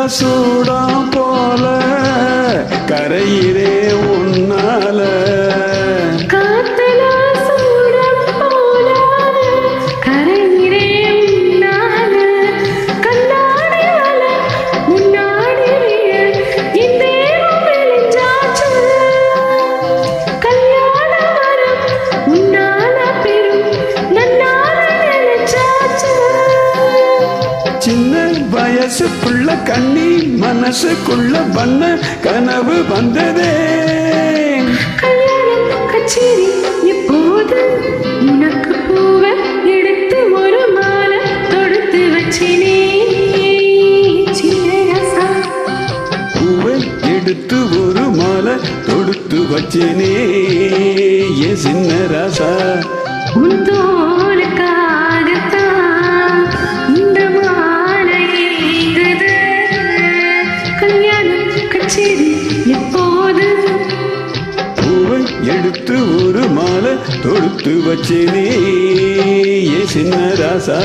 சூடம் போல கரையிலே உன்னால சின்ன வயசுக்குள்ள கண்ணி மனசுக்குள்ள பண்ண கனவு வந்ததே கல்யாணம் கச்சேரி எப்போது உனக்கு பூவை எடுத்து ஒரு மாலை தொடுத்து வச்சினே சின்னராசா பூவை எடுத்து ஒரு மாலை தொடுத்து வச்சேனே ஏ சின்ன ராசா உன் தோளுக்காகத்தான் இந்த மாலை ஏங்குது கல்யாணம் கச்சேரி எப்போது பூவை எடுத்து ஒரு மாலை தொடுத்து வச்சேனே ஏ சின்ன ராசா